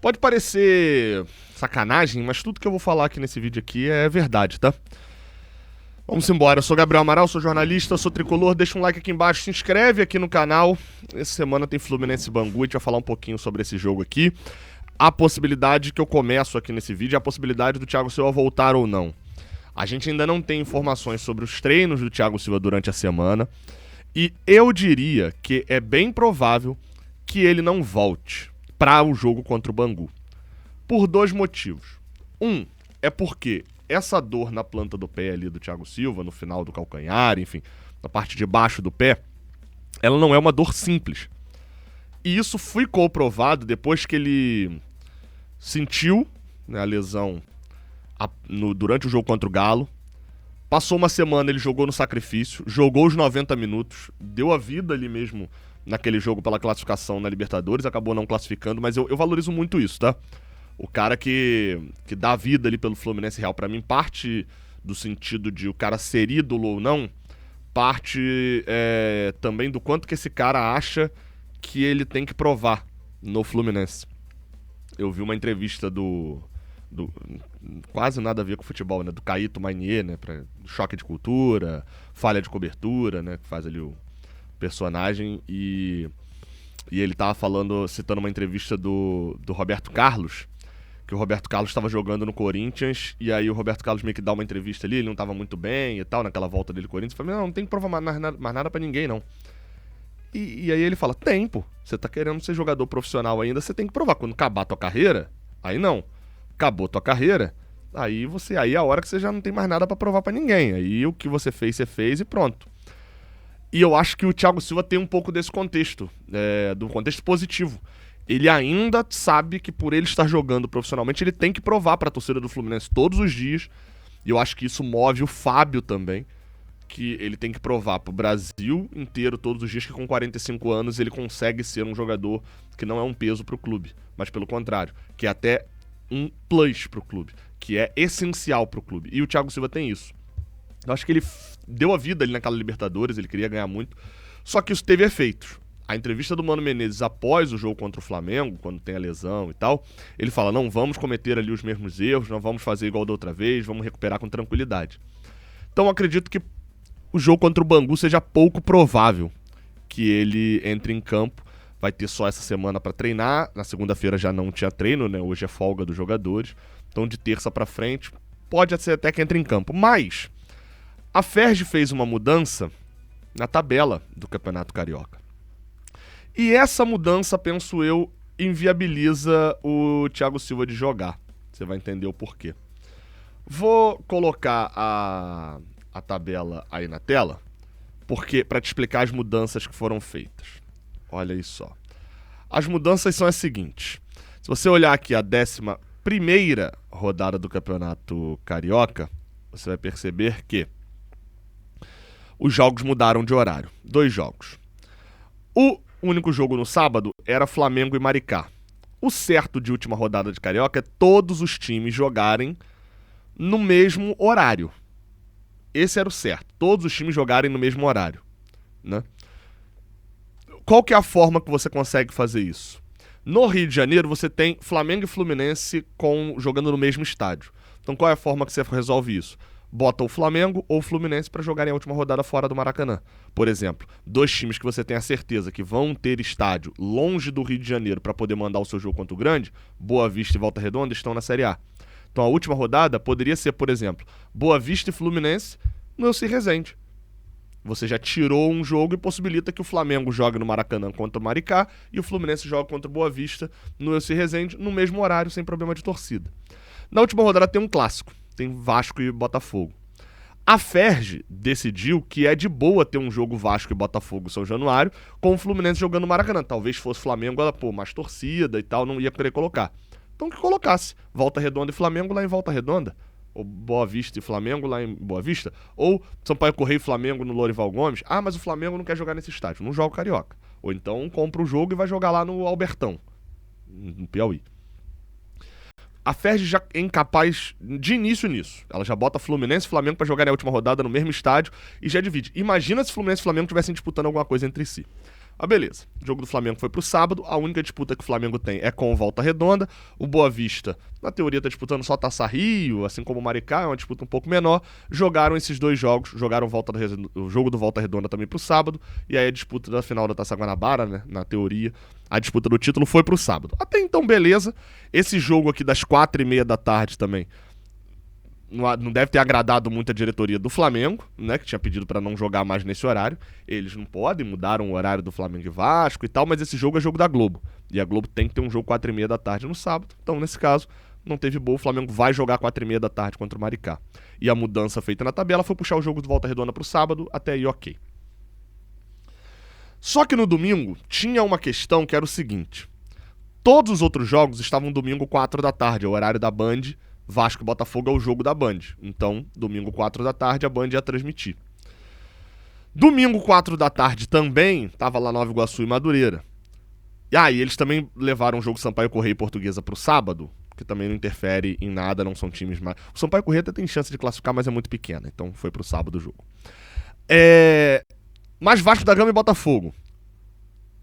Pode parecer sacanagem, mas tudo que eu vou falar aqui nesse vídeo aqui é verdade, tá? Vamos embora, eu sou Gabriel Amaral, sou jornalista, sou tricolor, deixa um like aqui embaixo, se inscreve aqui no canal. Essa semana tem Fluminense e Bangu, a gente vai falar um pouquinho sobre esse jogo aqui. A possibilidade que eu começo aqui nesse vídeo é a possibilidade do Thiago Silva voltar ou não. A gente ainda não tem informações sobre os treinos do Thiago Silva durante a semana. E eu diria que é bem provável que ele não volte para o jogo contra o Bangu. Por dois motivos. Um, é porque essa dor na planta do pé ali do Thiago Silva, no final do calcanhar, enfim, na parte de baixo do pé, ela não é uma dor simples. E isso foi comprovado depois que ele sentiu, né, a lesão durante o jogo contra o Galo. Passou uma semana, ele jogou no sacrifício, jogou os 90 minutos, deu a vida ali mesmo naquele jogo pela classificação na Libertadores, acabou não classificando, mas eu valorizo muito isso, tá? O cara que dá a vida ali pelo Fluminense Real, pra mim, parte do sentido de o cara ser ídolo ou não, parte também do quanto que esse cara acha que ele tem que provar no Fluminense. Eu vi uma entrevista do quase nada a ver com futebol, né? Do Caíto Mainier, né? Pra choque de cultura, falha de cobertura, né? Que faz ali o personagem. E ele tava citando uma entrevista do Roberto Carlos, que o Roberto Carlos estava jogando no Corinthians, e aí o Roberto Carlos meio que dá uma entrevista ali, ele não tava muito bem e tal, naquela volta dele Corinthians. Eu falei, não tem que provar mais nada pra ninguém, não. E aí ele fala, tem, pô. Você tá querendo ser jogador profissional ainda, você tem que provar. Quando acabar a tua carreira, aí não. Acabou tua carreira, aí é a hora que você já não tem mais nada pra provar pra ninguém. Aí o que você fez e pronto. E eu acho que o Thiago Silva tem um pouco desse contexto, do contexto positivo. Ele ainda sabe que por ele estar jogando profissionalmente, ele tem que provar pra torcida do Fluminense todos os dias. E eu acho que isso move o Fábio também, que ele tem que provar pro Brasil inteiro todos os dias que com 45 anos ele consegue ser um jogador que não é um peso pro clube, mas pelo contrário, que é até um plus pro clube, que é essencial pro clube. E o Thiago Silva tem isso. Eu acho que ele deu a vida ali naquela Libertadores, ele queria ganhar muito, só que isso teve efeitos. A entrevista do Mano Menezes após o jogo contra o Flamengo, quando tem a lesão e tal, ele fala, não vamos cometer ali os mesmos erros, não vamos fazer igual da outra vez, vamos recuperar com tranquilidade. Então eu acredito que o jogo contra o Bangu seja pouco provável que ele entre em campo. Vai ter só essa semana pra treinar. Na segunda-feira já não tinha treino, né? Hoje é folga dos jogadores. Então de terça pra frente, pode ser até que entre em campo. Mas a Ferg fez uma mudança na tabela do Campeonato Carioca. E essa mudança, penso eu, inviabiliza o Thiago Silva de jogar. Você vai entender o porquê. Vou colocar a tabela aí na tela, porque para te explicar as mudanças que foram feitas. Olha aí só. As mudanças são as seguintes. Se você olhar aqui a 11ª rodada do Campeonato Carioca, você vai perceber que os jogos mudaram de horário. 2 jogos. O único jogo no sábado era Flamengo e Maricá. O certo de última rodada de Carioca é todos os times jogarem no mesmo horário. Esse era o certo. Todos os times jogarem no mesmo horário, né? Qual que é a forma que você consegue fazer isso? No Rio de Janeiro, você tem Flamengo e Fluminense jogando no mesmo estádio. Então, qual é a forma que você resolve isso? Bota o Flamengo ou o Fluminense para jogarem a última rodada fora do Maracanã. Por exemplo, 2 times que você tem a certeza que vão ter estádio longe do Rio de Janeiro para poder mandar o seu jogo contra o Grande, Boa Vista e Volta Redonda, estão na Série A. Então, a última rodada poderia ser, por exemplo, Boa Vista e Fluminense no Elci Resende. Você já tirou um jogo e possibilita que o Flamengo jogue no Maracanã contra o Maricá e o Fluminense jogue contra o Boa Vista no Elci Resende no mesmo horário, sem problema de torcida. Na última rodada tem um clássico, tem Vasco e Botafogo. A Ferg decidiu que é de boa ter um jogo Vasco e Botafogo São Januário com o Fluminense jogando no Maracanã. Talvez fosse Flamengo, mais torcida e tal, não ia querer colocar. Então que colocasse Volta Redonda e Flamengo lá em Volta Redonda. Ou Boa Vista e Flamengo lá em Boa Vista, ou Sampaio Corrêa e Flamengo no Lourival Gomes. Ah, mas o Flamengo não quer jogar nesse estádio, não joga o Carioca. Ou então compra o jogo e vai jogar lá no Albertão, no Piauí. A Ferg já é incapaz de início nisso. Ela já bota Fluminense e Flamengo pra jogar na última rodada no mesmo estádio e já divide. Imagina se Fluminense e Flamengo estivessem disputando alguma coisa entre si. Ah, beleza. O jogo do Flamengo foi pro sábado. A única disputa que o Flamengo tem é com o Volta Redonda. O Boa Vista, na teoria, tá disputando só Taça Rio, assim como o Maricá, é uma disputa um pouco menor. Jogaram esses 2 jogos. Jogaram o jogo do Volta Redonda também pro sábado. E aí a disputa da final da Taça Guanabara, né? Na teoria, a disputa do título foi pro sábado. Até então, beleza. Esse jogo aqui das 4h30 da tarde também não deve ter agradado muito a diretoria do Flamengo, né, que tinha pedido pra não jogar mais nesse horário. Eles não podem, mudaram o horário do Flamengo e Vasco e tal, mas esse jogo é jogo da Globo. E a Globo tem que ter um jogo 4h30 da tarde no sábado. Então, nesse caso, não teve boa. O Flamengo vai jogar 4h30 da tarde contra o Maricá. E a mudança feita na tabela foi puxar o jogo de Volta Redonda pro sábado, até aí ok. Só que no domingo tinha uma questão que era o seguinte: todos os outros jogos estavam domingo 4 da tarde, é o horário da Band. Vasco e Botafogo é o jogo da Band. Então, domingo 4 da tarde, a Band ia transmitir. Domingo 4 da tarde também, tava lá Nova Iguaçu e Madureira. E aí, eles também levaram o jogo Sampaio Corrêa e Portuguesa pro sábado, que também não interfere em nada, não são times mais... O Sampaio Corrêa até tem chance de classificar, mas é muito pequena, então foi pro sábado o jogo. Mas Vasco da Gama e Botafogo,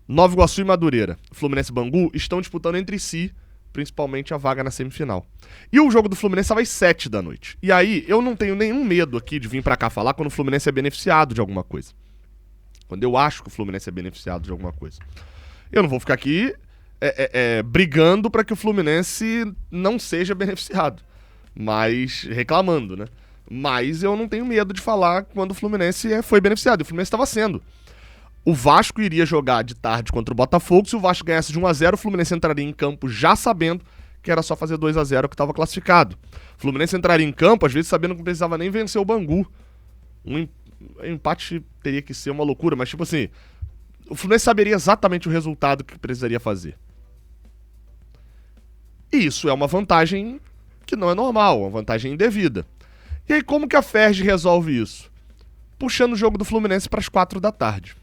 Nova Iguaçu e Madureira, Fluminense e Bangu estão disputando entre si principalmente a vaga na semifinal. E o jogo do Fluminense estava às 7 da noite. E aí, eu não tenho nenhum medo aqui de vir pra cá falar quando o Fluminense é beneficiado de alguma coisa. Quando eu acho que o Fluminense é beneficiado de alguma coisa. Eu não vou ficar aqui brigando pra que o Fluminense não seja beneficiado. Mas, reclamando, né? Mas eu não tenho medo de falar quando o Fluminense foi beneficiado. E o Fluminense estava sendo. O Vasco iria jogar de tarde contra o Botafogo. Se o Vasco ganhasse de 1-0, o Fluminense entraria em campo já sabendo que era só fazer 2-0 que estava classificado. O Fluminense entraria em campo, às vezes sabendo que não precisava nem vencer o Bangu. Um empate teria que ser uma loucura, mas tipo assim, o Fluminense saberia exatamente o resultado que precisaria fazer. E isso é uma vantagem que não é normal, uma vantagem indevida. E aí como que a Ferg resolve isso? Puxando o jogo do Fluminense para as 4 da tarde.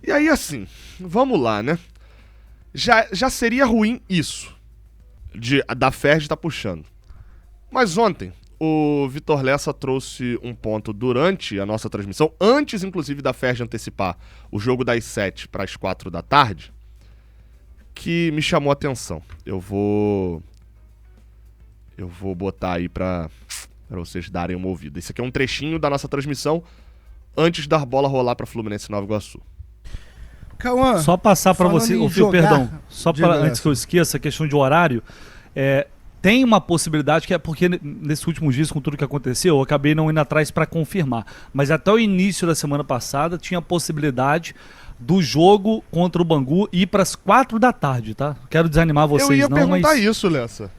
E aí, assim, vamos lá, né? Já seria ruim isso, da Ferg estar puxando. Mas ontem, o Vitor Lessa trouxe um ponto durante a nossa transmissão, antes, inclusive, da Ferg antecipar o jogo das 7 para as 4 da tarde, que me chamou a atenção. Eu vou botar aí para vocês darem uma ouvida. Esse aqui é um trechinho da nossa transmissão antes da bola rolar para Fluminense e Nova Iguaçu. Cauã, só passar para você, perdão, só para antes que eu esqueça a questão de horário, tem uma possibilidade que é porque nesses últimos dias com tudo que aconteceu, eu acabei não indo atrás para confirmar, mas até o início da semana passada tinha a possibilidade do jogo contra o Bangu ir para as 4 da tarde, tá? Quero desanimar vocês, eu ia não, perguntar isso, Lessa.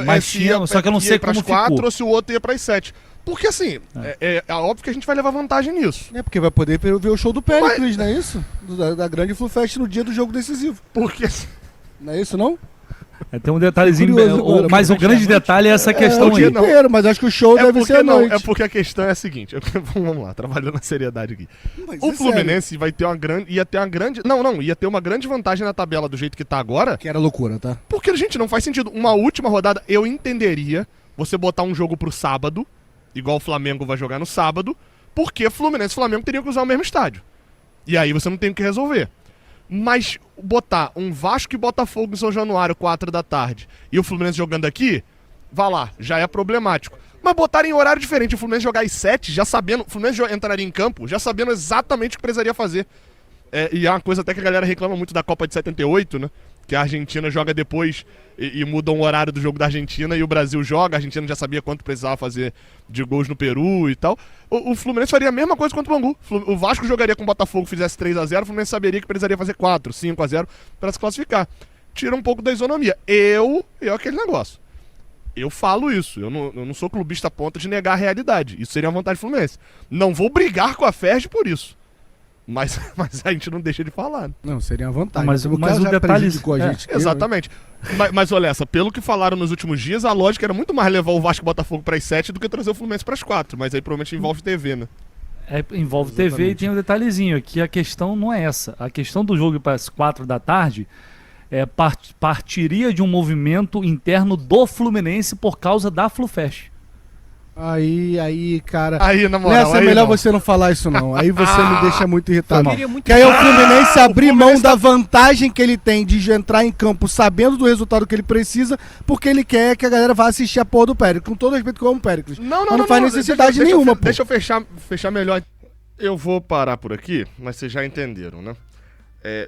Mas tinha, só que eu não sei como ficou. 4 ou se o outro ia para as 7. Porque assim, é óbvio que a gente vai levar vantagem nisso. É porque vai poder ver o show do Péricles, não é isso? Da grande Flu-Fest no dia do jogo decisivo. Porque... Não é isso, não? Tem um detalhezinho, agora, mas o grande detalhe é essa questão aí. Inteiro, mas acho que o show deve ser à noite. É porque a questão é a seguinte, vamos lá, trabalhando na seriedade aqui. Mas o Fluminense vai ter ia ter uma grande vantagem na tabela do jeito que tá agora. Que era loucura, tá? Porque, gente, não faz sentido. Uma última rodada, eu entenderia você botar um jogo pro sábado, igual o Flamengo vai jogar no sábado, porque Fluminense e Flamengo teriam que usar o mesmo estádio. E aí você não tem o que resolver. Mas botar um Vasco e Botafogo em São Januário 4 da tarde e o Fluminense jogando aqui, vá lá, já é problemático. Mas botar em horário diferente, o Fluminense jogar às 7, já sabendo, o Fluminense entraria em campo, já sabendo exatamente o que precisaria fazer. E é uma coisa até que a galera reclama muito da Copa de 78, né? Que a Argentina joga depois e muda o horário do jogo da Argentina e o Brasil joga, a Argentina já sabia quanto precisava fazer de gols no Peru e tal. O Fluminense faria a mesma coisa contra o Bangu. O Vasco jogaria com o Botafogo, fizesse 3-0, o Fluminense saberia que precisaria fazer 4, 5-0 para se classificar. Tira um pouco da isonomia. Aquele negócio. Eu falo isso, eu não sou clubista a ponto de negar a realidade. Isso seria uma vantagem do Fluminense. Não vou brigar com a Ferg por isso. Mas a gente não deixa de falar. Né? Não, seria uma vantagem. Mas o detalhe... Exatamente. Mas olha, pelo que falaram nos últimos dias, a lógica era muito mais levar o Vasco e o Botafogo para as 7 do que trazer o Fluminense para as 4. Mas aí provavelmente envolve TV, né? Envolve Exatamente. TV e tem um detalhezinho, que a questão não é essa. A questão do jogo para as 4 da tarde partiria de um movimento interno do Fluminense por causa da Flu-Fest. Aí, cara. Aí, na moral, Nessa é aí melhor não. você não falar isso, não. Aí você me deixa muito irritado. Eu queria muito- Que aí o Fluminense abrir o mão Fluminense da vantagem que ele tem de entrar em campo sabendo do resultado que ele precisa, porque ele quer que a galera vá assistir a porra do Péricles. Com todo respeito que eu amo o Péricles. Mas não faz necessidade nenhuma, pô. Deixa eu fechar melhor. Eu vou parar por aqui, mas vocês já entenderam, né?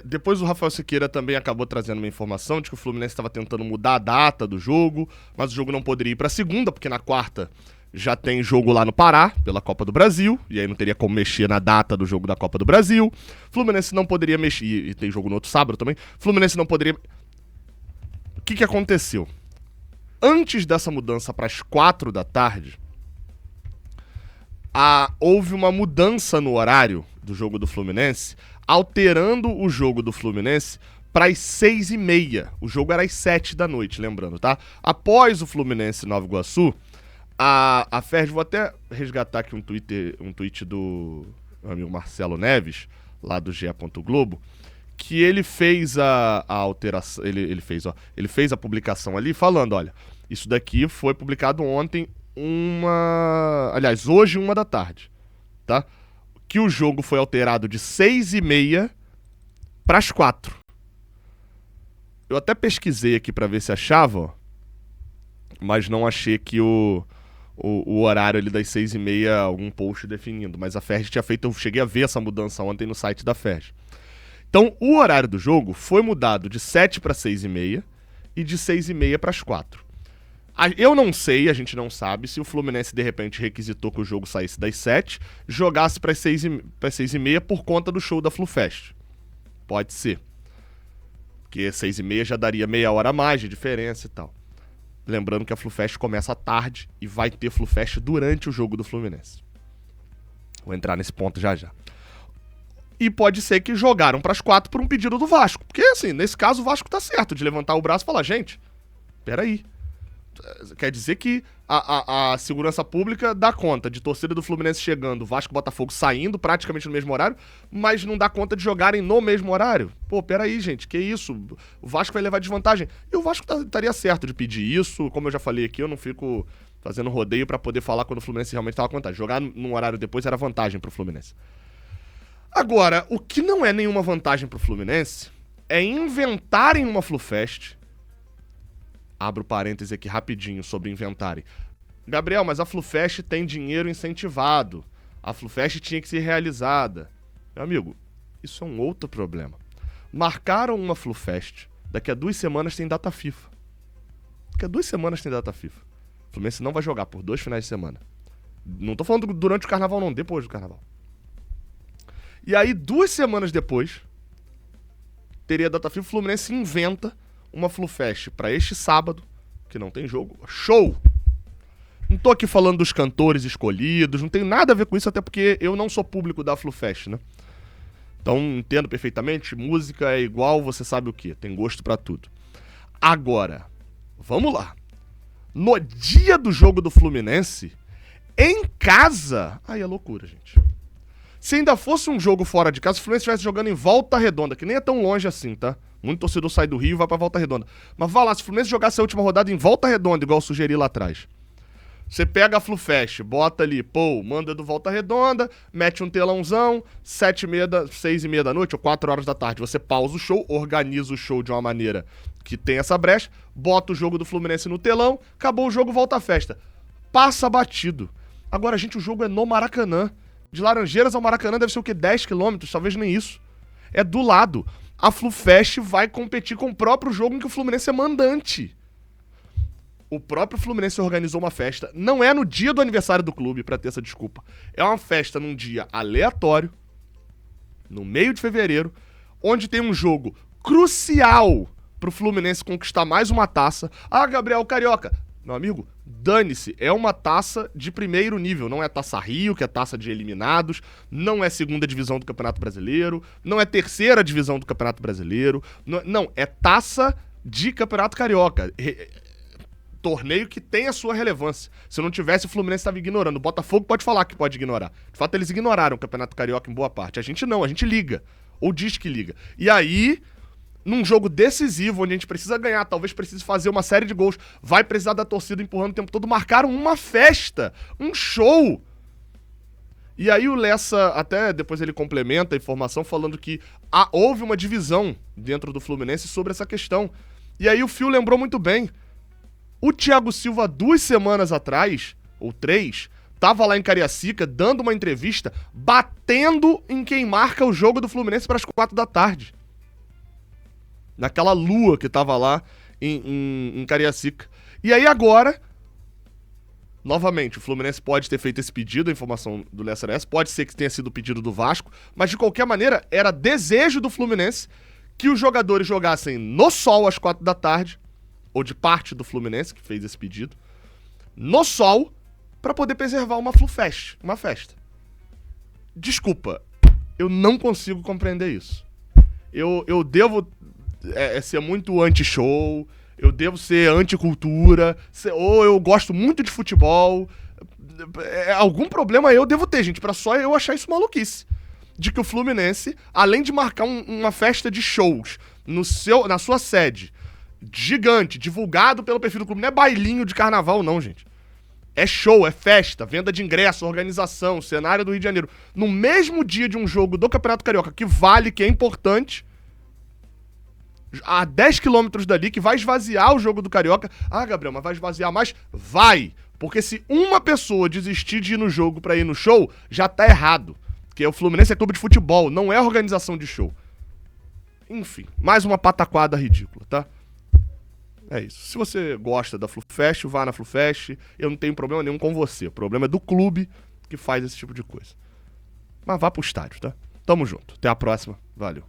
Depois o Rafael Siqueira também acabou trazendo uma informação de que o Fluminense estava tentando mudar a data do jogo, mas o jogo não poderia ir para segunda, porque na quarta já tem jogo lá no Pará, pela Copa do Brasil, e aí não teria como mexer na data do jogo da Copa do Brasil. Fluminense não poderia mexer, e tem jogo no outro sábado também. Fluminense não poderia... O que aconteceu? Antes dessa mudança para as 4 da tarde, houve uma mudança no horário do jogo do Fluminense, alterando o jogo do Fluminense para as 6h30. O jogo era às 7 da noite, lembrando, tá? Após o Fluminense Nova Iguaçu, a Ferdi, vou até resgatar aqui um tweet do meu amigo Marcelo Neves, lá do GE. Globo, que ele fez a alteração, ele fez a publicação ali falando, olha, isso daqui foi publicado ontem, hoje, 1 da tarde, tá? Que o jogo foi alterado de 6h30 para as 4. Eu até pesquisei aqui para ver se achava, ó, mas não achei que o horário ali das 6h30, algum post definindo. Mas a Ferdi tinha feito, eu cheguei a ver essa mudança ontem no site da Ferdi. Então, o horário do jogo foi mudado de 7 para 6h30 e de 6h30 para as 4. Eu não sei, a gente não sabe, se o Fluminense de repente requisitou que o jogo saísse das 7, jogasse para as 6h30 por conta do show da FluFest. Pode ser. Porque 6h30 já daria meia hora a mais de diferença e tal. Lembrando que a FluFest começa à tarde e vai ter FluFest durante o jogo do Fluminense. Vou entrar nesse ponto já já. E pode ser que jogaram para as 4 por um pedido do Vasco. Porque, assim, nesse caso o Vasco tá certo de levantar o braço e falar, gente, peraí. Quer dizer que a segurança pública dá conta de torcida do Fluminense chegando, Vasco e Botafogo saindo praticamente no mesmo horário, mas não dá conta de jogarem no mesmo horário? Pô, peraí, gente, que isso? O Vasco vai levar desvantagem. E o Vasco estaria certo de pedir isso. Como eu já falei aqui, eu não fico fazendo rodeio pra poder falar quando o Fluminense realmente tava com vantagem. Jogar num horário depois era vantagem pro Fluminense. Agora, o que não é nenhuma vantagem pro Fluminense é inventarem uma FluFest. Abro parêntese aqui rapidinho sobre inventarem. Gabriel, mas a FluFest tem dinheiro incentivado. A FluFest tinha que ser realizada. Meu amigo, isso é um outro problema. Marcaram uma FluFest. Daqui a 2 semanas tem data FIFA. Daqui a 2 semanas tem data FIFA. O Fluminense não vai jogar por 2 finais de semana. Não tô falando durante o carnaval não, depois do carnaval. E aí, 2 semanas depois, teria data FIFA, o Fluminense inventa uma FluFest pra este sábado, que não tem jogo. Show! Não tô aqui falando dos cantores escolhidos, não tem nada a ver com isso, até porque eu não sou público da FluFest, né? Então, entendo perfeitamente, música é igual, você sabe o quê, tem gosto pra tudo. Agora, vamos lá. No dia do jogo do Fluminense, em casa, aí é loucura, gente. Se ainda fosse um jogo fora de casa, se o Fluminense estivesse jogando em Volta Redonda, que nem é tão longe assim, tá? Muito torcedor sai do Rio e vai pra Volta Redonda. Mas vá lá, se o Fluminense jogasse a última rodada em Volta Redonda, igual eu sugeri lá atrás. Você pega a FluFest, bota ali, manda do Volta Redonda, mete um telãozão, 6h30 da noite ou 4 horas da tarde. Você pausa o show, organiza o show de uma maneira que tem essa brecha, bota o jogo do Fluminense no telão, acabou o jogo, volta a festa. Passa batido. Agora, gente, o jogo é no Maracanã. De Laranjeiras ao Maracanã deve ser o quê? 10 quilômetros, talvez nem isso. É do lado. A FluFest vai competir com o próprio jogo em que o Fluminense é mandante. O próprio Fluminense organizou uma festa. Não é no dia do aniversário do clube, pra ter essa desculpa. É uma festa num dia aleatório, no meio de fevereiro, onde tem um jogo crucial pro Fluminense conquistar mais uma taça. Ah, Gabriel Carioca. Meu amigo, dane-se, é uma taça de primeiro nível, não é Taça Rio, que é taça de eliminados, não é segunda divisão do Campeonato Brasileiro, não é terceira divisão do Campeonato Brasileiro, não, é taça de Campeonato Carioca. Torneio que tem a sua relevância. Se não tivesse, o Fluminense estava ignorando. O Botafogo pode falar que pode ignorar. De fato, eles ignoraram o Campeonato Carioca em boa parte. A gente não, a gente liga. Ou diz que liga. E aí, num jogo decisivo, onde a gente precisa ganhar, talvez precise fazer uma série de gols, vai precisar da torcida empurrando o tempo todo, marcaram uma festa, um show. E aí o Lessa, até depois ele complementa a informação falando que houve uma divisão dentro do Fluminense sobre essa questão. E aí o Fio lembrou muito bem. O Thiago Silva, 2 semanas atrás, ou 3, tava lá em Cariacica, dando uma entrevista, batendo em quem marca o jogo do Fluminense para as 4 da tarde. Naquela lua que tava lá em Cariacica. E aí agora, novamente, o Fluminense pode ter feito esse pedido, a informação do Lessa era essa, pode ser que tenha sido o pedido do Vasco, mas de qualquer maneira, era desejo do Fluminense que os jogadores jogassem no sol às 4 da tarde, ou de parte do Fluminense, que fez esse pedido, no sol, para poder preservar uma Flufest, uma festa. Desculpa, eu não consigo compreender isso. Eu devo ser muito anti-show, eu devo ser anti-cultura, ou eu gosto muito de futebol. Algum problema eu devo ter, gente, pra só eu achar isso maluquice. De que o Fluminense, além de marcar uma festa de shows na sua sede, gigante, divulgado pelo perfil do clube, não é bailinho de carnaval não, gente. É show, é festa, venda de ingresso, organização, cenário do Rio de Janeiro. No mesmo dia de um jogo do Campeonato Carioca, que vale, que é importante, a 10 quilômetros dali, que vai esvaziar o jogo do Carioca. Ah, Gabriel, mas vai esvaziar mais? Vai! Porque se uma pessoa desistir de ir no jogo pra ir no show, já tá errado. Porque o Fluminense é clube de futebol, não é organização de show. Enfim, mais uma pataquada ridícula, tá? É isso. Se você gosta da Flufest, vá na Flufest. Eu não tenho problema nenhum com você. O problema é do clube que faz esse tipo de coisa. Mas vá pro estádio, tá? Tamo junto. Até a próxima. Valeu.